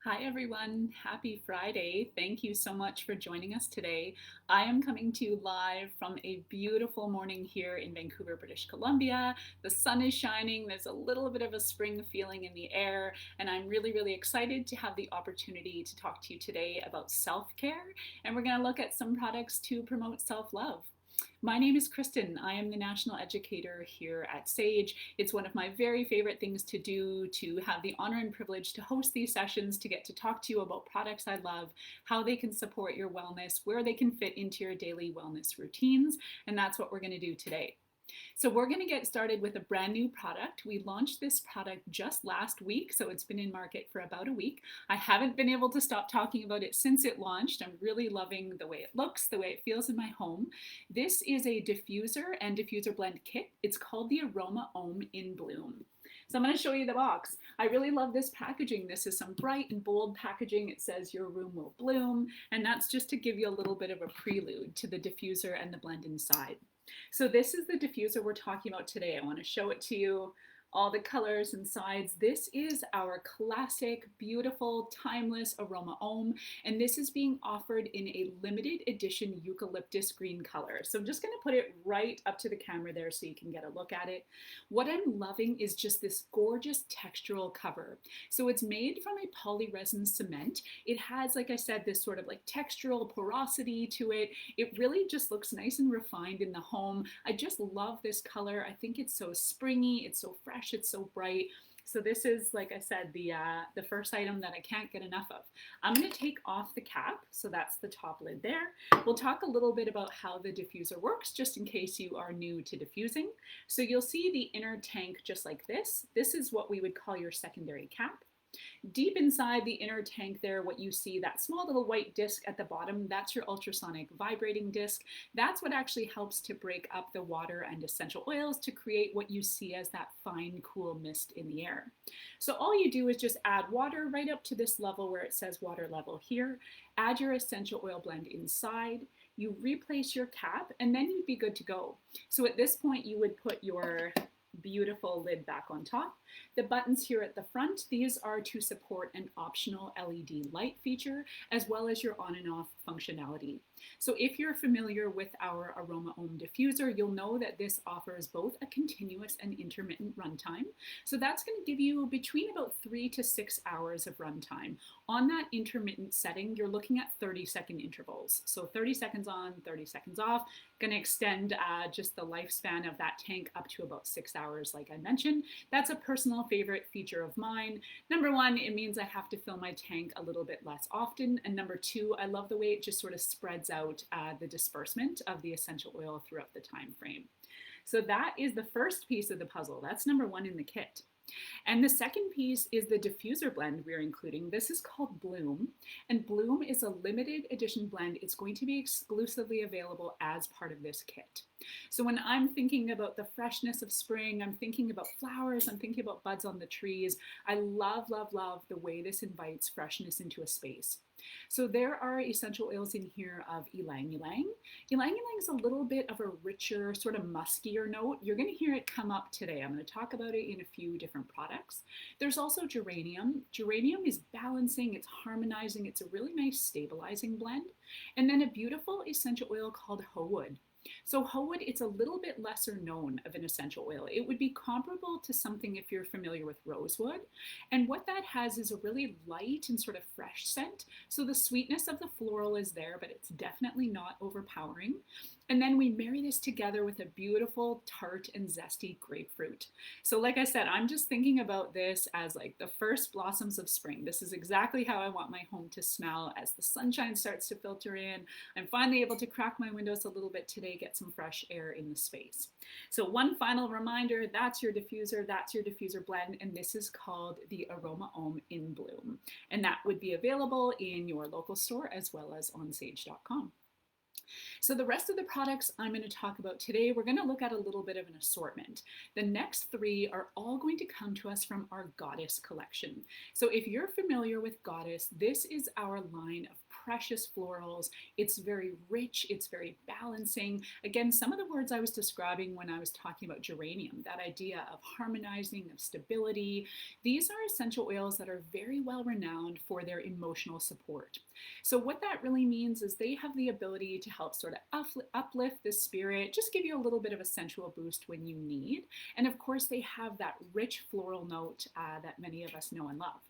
Hi, everyone. Happy Friday. Thank you so much for joining us today. I am coming to you live from a beautiful morning here in Vancouver, British Columbia. The sun is shining. There's a little bit of a spring feeling in the air, and I'm really excited to have the opportunity to talk to you today about self-care. And we're going to look at some products to promote self-love. My name is Kristin. I am the National Educator here at Sage. It's one of my very favorite things to do, to have the honor and privilege to host these sessions, to get to talk to you about products I love, how they can support your wellness, where they can fit into your daily wellness routines, and that's what we're going to do today. So we're going to get started with a brand new product. We launched this product just last week, so it's been in market for about a week. I haven't been able to stop talking about it since it launched. I'm really loving the way it looks, the way it feels in my home. This is a diffuser and diffuser blend kit. It's called the Aroma Om in Bloom. So I'm going to show you the box. I really love this packaging. This is some bright and bold packaging. It says your room will bloom, and that's just to give you a little bit of a prelude to the diffuser and the blend inside. So this is the diffuser we're talking about today. I want to show it to you, all the colors and sides. This is our classic, beautiful, timeless Aroma Om, and this is being offered in a limited edition eucalyptus green color. So I'm just going to put it right up to the camera there so you can get a look at it. What I'm loving is just this gorgeous textural cover. So it's made from a polyresin cement. It has, like I said, this sort of like textural porosity to it. It really just looks nice and refined in the home. I just love this color. I think it's so springy, it's so fresh, it's so bright. So this is, like I said, the first item that I can't get enough of. I'm going to take off the cap, so that's the top lid there. We'll talk a little bit about how the diffuser works, just in case you are new to diffusing. So you'll see the inner tank just like this. This is what we would call your secondary cap. Deep inside the inner tank there, what you see, that small little white disc at the bottom, that's your ultrasonic vibrating disc. That's what actually helps to break up the water and essential oils to create what you see as that fine, cool mist in the air. So all you do is just add water right up to this level where it says water level here, add your essential oil blend inside, you replace your cap, and then you'd be good to go. So at this point, you would put your beautiful lid back on top. The buttons here at the front, these are to support an optional LED light feature, as well as your on and off functionality. So if you're familiar with our Aroma Om diffuser, you'll know that this offers both a continuous and intermittent runtime. So that's going to give you between about 3 to 6 hours of runtime. On that intermittent setting, you're looking at 30-second intervals. So 30 seconds on, 30 seconds off, going to extend just the lifespan of that tank up to about 6 hours, like I mentioned. That's a personal favorite feature of mine. Number one, it means I have to fill my tank a little bit less often. And number two, I love the way it just sort of spreads out the disbursement of the essential oil throughout the time frame. So that is the first piece of the puzzle. That's number one in the kit. And the second piece is the diffuser blend we're including. This is called Bloom, and Bloom is a limited edition blend. It's going to be exclusively available as part of this kit. So when I'm thinking about the freshness of spring, I'm thinking about flowers, I'm thinking about buds on the trees. I love the way this invites freshness into a space. So there are essential oils in here of ylang ylang. Ylang ylang is a little bit of a richer, sort of muskier note. You're going to hear it come up today. I'm going to talk about it in a few different products. There's also geranium. Geranium is balancing, it's harmonizing, it's a really nice stabilizing blend. And then a beautiful essential oil called hoe wood. So hoe wood, it's a little bit lesser known of an essential oil. It would be comparable to something if you're familiar with rosewood. And what that has is a really light and sort of fresh scent. So the sweetness of the floral is there, but it's definitely not overpowering. And then we marry this together with a beautiful tart and zesty grapefruit. So like I said, I'm just thinking about this as like the first blossoms of spring. This is exactly how I want my home to smell as the sunshine starts to filter in. I'm finally able to crack my windows a little bit today, get some fresh air in the space. So one final reminder, that's your diffuser blend, and this is called the Aroma Om in Bloom. And that would be available in your local store as well as on sage.com. So the rest of the products I'm going to talk about today, we're going to look at a little bit of an assortment. The next three are all going to come to us from our Goddess collection. So if you're familiar with Goddess, this is our line of precious florals. It's very rich, it's very balancing. Again, some of the words I was describing when I was talking about geranium, that idea of harmonizing, of stability, these are essential oils that are very well renowned for their emotional support. So what that really means is they have the ability to help sort of uplift the spirit, just give you a little bit of a sensual boost when you need. And of course, they have that rich floral note that many of us know and love.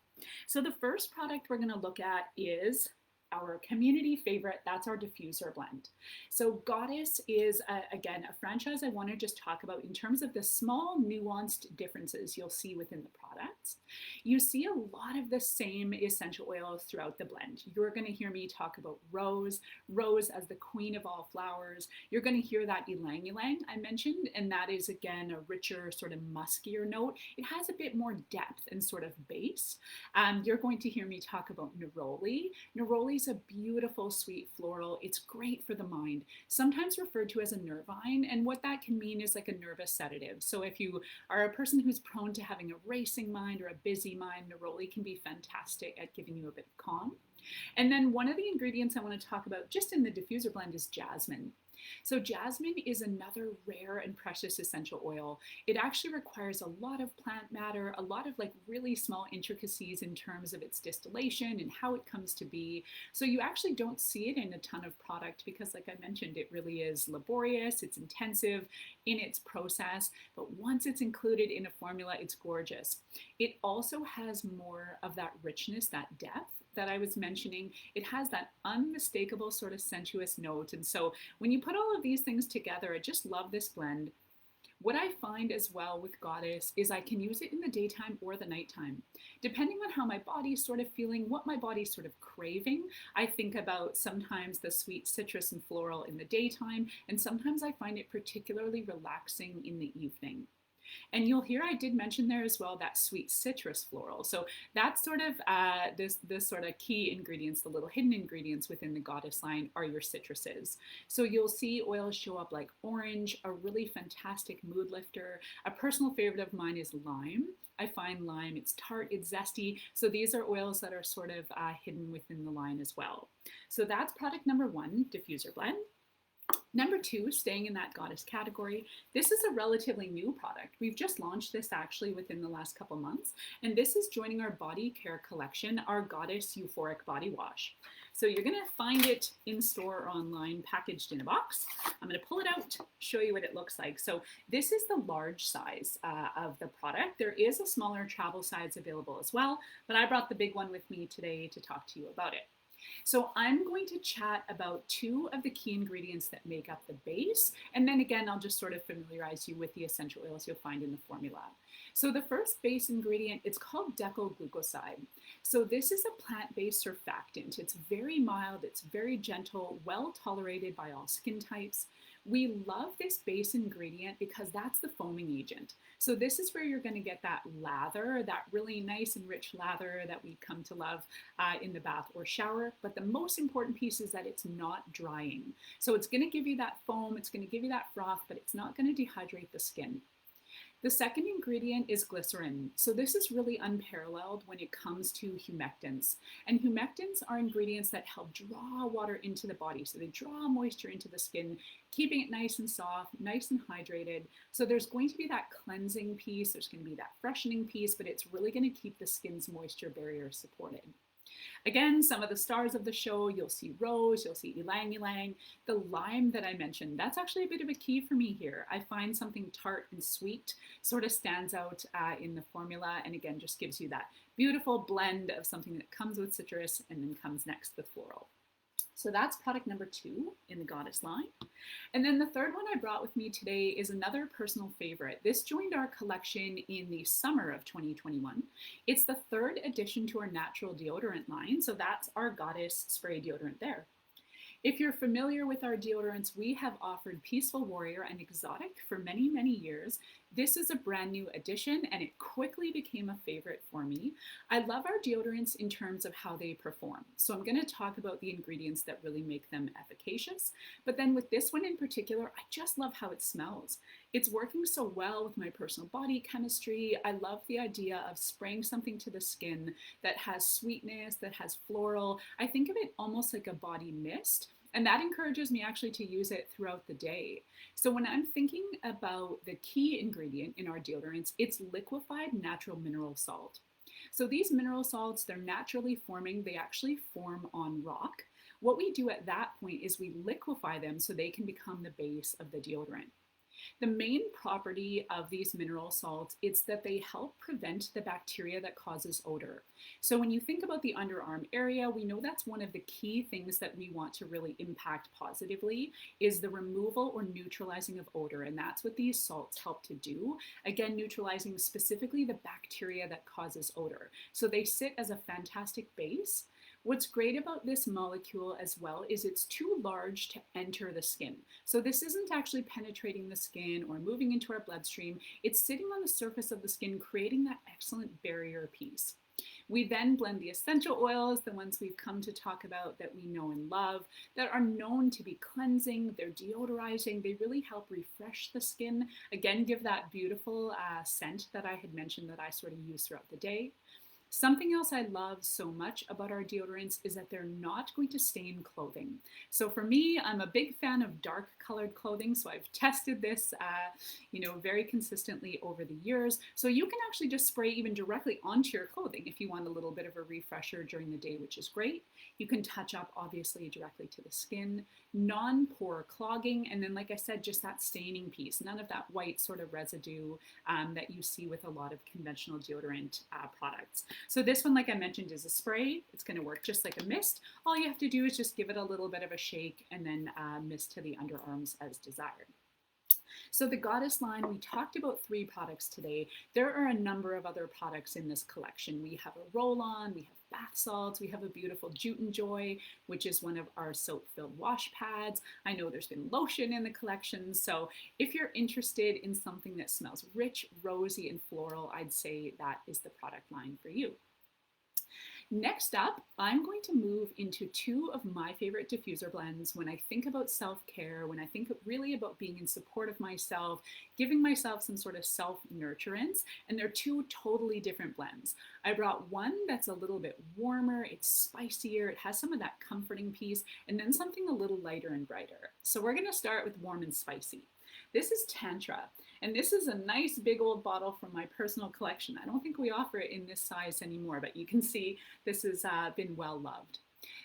So the first product we're going to look at is our community favorite. That's our Diffuser blend. So Goddess is, again, a franchise I want to just talk about in terms of the small nuanced differences you'll see within the products. You see a lot of the same essential oils throughout the blend. You're going to hear me talk about rose as the queen of all flowers. You're going to hear that ylang ylang I mentioned, and that is, again, a richer, sort of muskier note. It has a bit more depth and sort of base. You're going to hear me talk about neroli. Neroli is a beautiful, sweet floral. It's great for the mind, sometimes referred to as a nervine. And what that can mean is like a nervous sedative. So if you are a person who's prone to having a racing mind or a busy mind, neroli can be fantastic at giving you a bit of calm. And then one of the ingredients I want to talk about just in the diffuser blend is jasmine. So jasmine is another rare and precious essential oil. It actually requires a lot of plant matter, a lot of like really small intricacies in terms of its distillation and how it comes to be. So you actually don't see it in a ton of product because, like I mentioned, it really is laborious, it's intensive in its process, but once it's included in a formula, it's gorgeous. It also has more of that richness, that depth that I was mentioning. It has that unmistakable sort of sensuous note. And so when you put all of these things together, I just love this blend. What I find as well with Goddess is I can use it in the daytime or the nighttime. Depending on how my body's sort of feeling, what my body's sort of craving, I think about sometimes the sweet citrus and floral in the daytime, and sometimes I find it particularly relaxing in the evening. And you'll hear I did mention there as well that sweet citrus floral. So that's sort of this sort of key ingredients, the little hidden ingredients within the Goddess line are your citruses. So you'll see oils show up like orange, a really fantastic mood lifter. A personal favorite of mine is lime. I find lime, it's tart, it's zesty. So these are oils that are sort of hidden within the line as well. So that's product number one, Diffuser Blend. Number two, staying in that Goddess category, this is a relatively new product. We've just launched this actually within the last couple months, and this is joining our body care collection, our Goddess Euphoric Body Wash. So you're gonna find it in store or online packaged in a box. I'm gonna pull it out, show you what it looks like. So this is the large size of the product. There is a smaller travel size available as well, but I brought the big one with me today to talk to you about it. So I'm going to chat about two of the key ingredients that make up the base. And then again, I'll just sort of familiarize you with the essential oils you'll find in the formula. So the first base ingredient, it's called decoglucoside. So this is a plant-based surfactant. It's very mild, it's very gentle, well tolerated by all skin types. We love this base ingredient because that's the foaming agent. So this is where you're going to get that lather, that really nice and rich lather that we come to love in the bath or shower. But the most important piece is that it's not drying. So it's going to give you that foam, it's going to give you that froth, but it's not going to dehydrate the skin. The second ingredient is glycerin. So this is really unparalleled when it comes to humectants. And humectants are ingredients that help draw water into the body. So they draw moisture into the skin, keeping it nice and soft, nice and hydrated. So there's going to be that cleansing piece, there's going to be that freshening piece, but it's really going to keep the skin's moisture barrier supported. Again, some of the stars of the show, you'll see rose, you'll see ylang ylang. The lime that I mentioned, that's actually a bit of a key for me here. I find something tart and sweet sort of stands out in the formula, and again, just gives you that beautiful blend of something that comes with citrus and then comes next with floral. So that's product number two in the Goddess line. And then the third one I brought with me today is another personal favorite. This joined our collection in the summer of 2021. It's the third addition to our natural deodorant line. So that's our Goddess spray deodorant there. If you're familiar with our deodorants, we have offered Peaceful Warrior and Exotic for many, many years. This is a brand new addition and it quickly became a favorite for me. I love our deodorants in terms of how they perform. So I'm going to talk about the ingredients that really make them efficacious. But then with this one in particular, I just love how it smells. It's working so well with my personal body chemistry. I love the idea of spraying something to the skin that has sweetness, that has floral. I think of it almost like a body mist. And that encourages me actually to use it throughout the day. So when I'm thinking about the key ingredient in our deodorants, it's liquefied natural mineral salt. So these mineral salts, they're naturally forming, they actually form on rock. What we do at that point is we liquefy them so they can become the base of the deodorant. The main property of these mineral salts is that they help prevent the bacteria that causes odor. So when you think about the underarm area, we know that's one of the key things that we want to really impact positively is the removal or neutralizing of odor. And that's what these salts help to do. Again, neutralizing specifically the bacteria that causes odor. So they sit as a fantastic base. What's great about this molecule as well is it's too large to enter the skin. So this isn't actually penetrating the skin or moving into our bloodstream. It's sitting on the surface of the skin, creating that excellent barrier piece. We then blend the essential oils, the ones we've come to talk about that we know and love, that are known to be cleansing, they're deodorizing, they really help refresh the skin. Again, give that beautiful scent that I had mentioned that I sort of use throughout the day. Something else I love so much about our deodorants is that they're not going to stain clothing. So for me, I'm a big fan of dark colored clothing. So I've tested this, very consistently over the years. So you can actually just spray even directly onto your clothing if you want a little bit of a refresher during the day, which is great. You can touch up obviously directly to the skin, non-pore clogging, and then like I said, just that staining piece, none of that white sort of residue that you see with a lot of conventional deodorant products. So this one, like I mentioned, is a spray. It's going to work just like a mist. All you have to do is just give it a little bit of a shake and then mist to the underarms as desired. So the Goddess line, we talked about 3 products today. There are a number of other products in this collection. We have a roll-on, we have bath salts, we have a beautiful Jute and Joy, which is one of our soap-filled wash pads. I know there's been lotion in the collection. So if you're interested in something that smells rich, rosy, and floral, I'd say that is the product line for you. Next up, I'm going to move into 2 of my favorite diffuser blends when I think about self-care, when I think really about being in support of myself, giving myself some sort of self-nurturance, and they're 2 totally different blends. I brought one that's a little bit warmer, it's spicier, it has some of that comforting piece, and then something a little lighter and brighter. So we're going to start with warm and spicy. This is Tantra, and this is a nice big old bottle from my personal collection. I don't think we offer it in this size anymore, but you can see this has been well loved.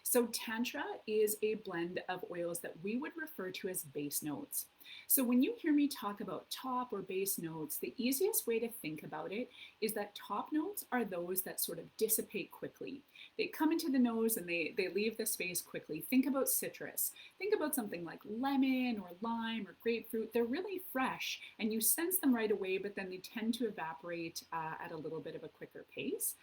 So Tantra is a blend of oils that we would refer to as base notes. So when you hear me talk about top or base notes, the easiest way to think about it is that top notes are those that sort of dissipate quickly. They come into the nose and they leave the space quickly. Think about citrus. Think about something like lemon or lime or grapefruit. They're really fresh and you sense them right away, but then they tend to evaporate at a little bit of a quicker pace.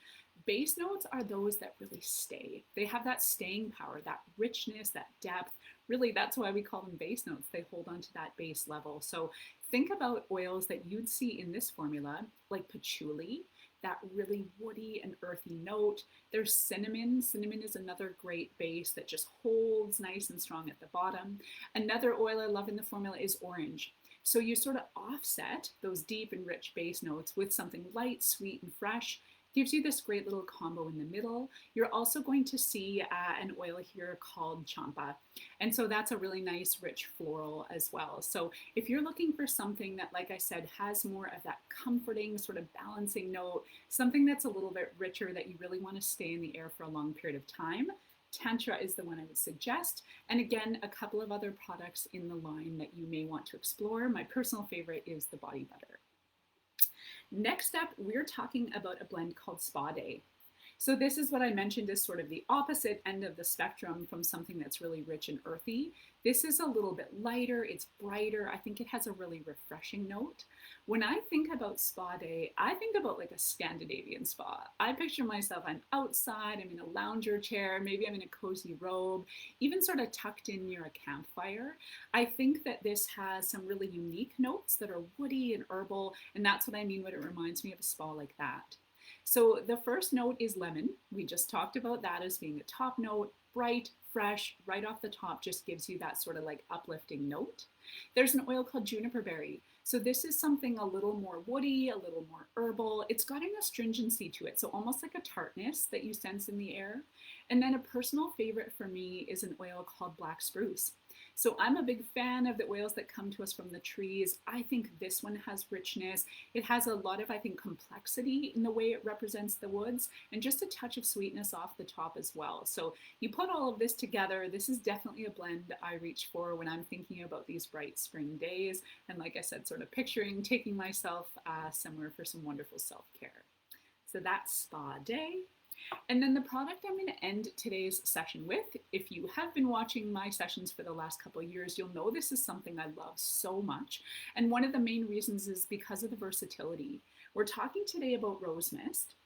Base notes are those that really stay. They have that staying power, that richness, that depth. Really, that's why we call them base notes. They hold on to that base level. So think about oils that you'd see in this formula, like patchouli, that really woody and earthy note. There's cinnamon. Cinnamon is another great base that just holds nice and strong at the bottom. Another oil I love in the formula is orange. So you sort of offset those deep and rich base notes with something light, sweet, and fresh. Gives you this great little combo in the middle. You're also going to see an oil here called champa. And so that's a really nice, rich floral as well. So if you're looking for something that, like I said, has more of that comforting sort of balancing note, something that's a little bit richer that you really want to stay in the air for a long period of time, Tantra is the one I would suggest. And again, a couple of other products in the line that you may want to explore. My personal favorite is the body butter. Next up, we're talking about a blend called Spa Day. So this is what I mentioned is sort of the opposite end of the spectrum from something that's really rich and earthy. This is a little bit lighter, it's brighter. I think it has a really refreshing note. When I think about spa day, I think about like a Scandinavian spa. I picture myself, I'm outside, I'm in a lounger chair, maybe I'm in a cozy robe, even sort of tucked in near a campfire. I think that this has some really unique notes that are woody and herbal, and that's what I mean when it reminds me of a spa like that. So the first note is lemon. We just talked about that as being a top note, bright, fresh, right off the top, just gives you that sort of like uplifting note. There's an oil called juniper berry. So this is something a little more woody, a little more herbal. It's got an astringency to it, so almost like a tartness that you sense in the air. And then a personal favorite for me is an oil called black spruce. So I'm a big fan of the oils that come to us from the trees. I think this one has richness. It has a lot of, I think, complexity in the way it represents the woods and just a touch of sweetness off the top as well. So you put all of this together, this is definitely a blend that I reach for when I'm thinking about these bright spring days. And like I said, sort of picturing taking myself somewhere for some wonderful self-care. So that's spa day. And then the product I'm going to end today's session with, if you have been watching my sessions for the last couple of years, you'll know this is something I love so much. And one of the main reasons is because of the versatility. We're talking today about rose mist.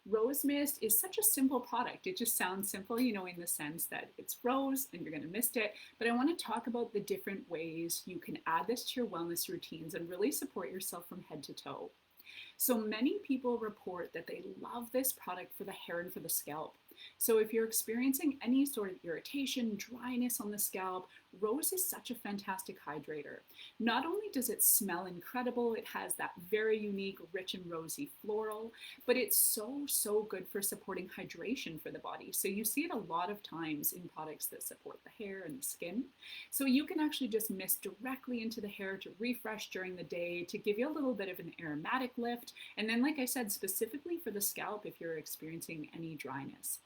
Rose mist is such a simple product. It just sounds simple, you know, in the sense that it's rose and you're going to mist it. But I want to talk about the different ways you can add this to your wellness routines and really support yourself from head to toe. So many people report that they love this product for the hair and for the scalp. So if you're experiencing any sort of irritation, dryness on the scalp, rose is such a fantastic hydrator. Not only does it smell incredible, it has that very unique, rich and rosy floral, but it's so good for supporting hydration for the body. So you see it a lot of times in products that support the hair and the skin. So you can actually just mist directly into the hair to refresh during the day, to give you a little bit of an aromatic lift. And then, like I said, specifically for the scalp if you're experiencing any dryness.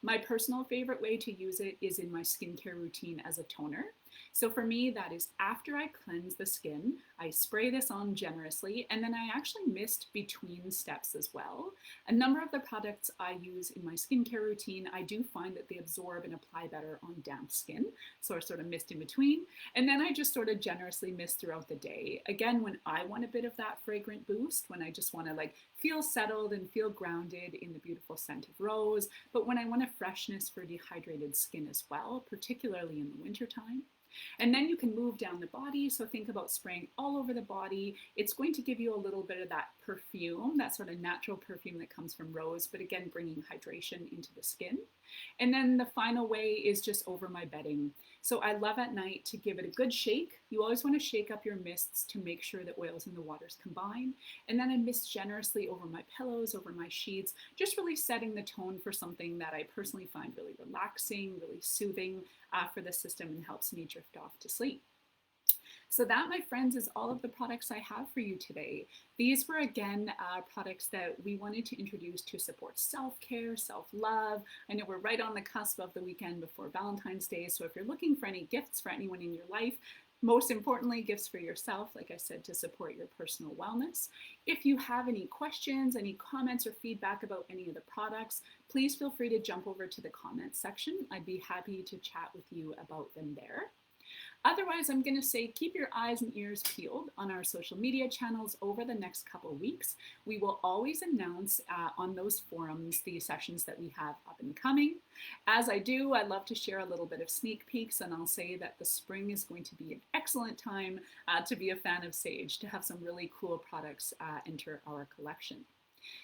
My personal favorite way to use it is in my skincare routine as a toner. So for me, that is after I cleanse the skin, I spray this on generously, and then I actually mist between steps as well. A number of the products I use in my skincare routine, I do find that they absorb and apply better on damp skin. So I sort of mist in between, and then I just sort of generously mist throughout the day. Again, when I want a bit of that fragrant boost, when I just want to like feel settled and feel grounded in the beautiful scent of rose, but when I want a freshness for dehydrated skin as well, particularly in the wintertime. And then you can move down the body. So think about spraying all over the body. It's going to give you a little bit of that perfume, that sort of natural perfume that comes from rose, but again, bringing hydration into the skin. And then the final way is just over my bedding. So I love at night to give it a good shake. You always want to shake up your mists to make sure that oils and the waters combine. And then I mist generously over my pillows, over my sheets, just really setting the tone for something that I personally find really relaxing, really soothing for the system and helps me drift off to sleep. So that, my friends, is all of the products I have for you today. These were, again, products that we wanted to introduce to support self-care, self-love. I know we're right on the cusp of the weekend before Valentine's Day, so if you're looking for any gifts for anyone in your life, most importantly, gifts for yourself, like I said, to support your personal wellness. If you have any questions, any comments or feedback about any of the products, please feel free to jump over to the comments section. I'd be happy to chat with you about them there. Otherwise, I'm going to say keep your eyes and ears peeled on our social media channels over the next couple of weeks. We will always announce on those forums the sessions that we have up and coming. As I do, I love to share a little bit of sneak peeks, and I'll say that the spring is going to be an excellent time to be a fan of Sage, to have some really cool products enter our collection.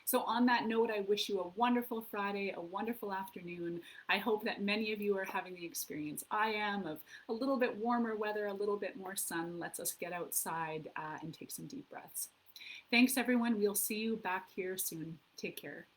So on that note, I wish you a wonderful Friday, a wonderful afternoon. I hope that many of you are having the experience I am of a little bit warmer weather, a little bit more sun. Lets us get outside and take some deep breaths. Thanks, everyone. We'll see you back here soon. Take care.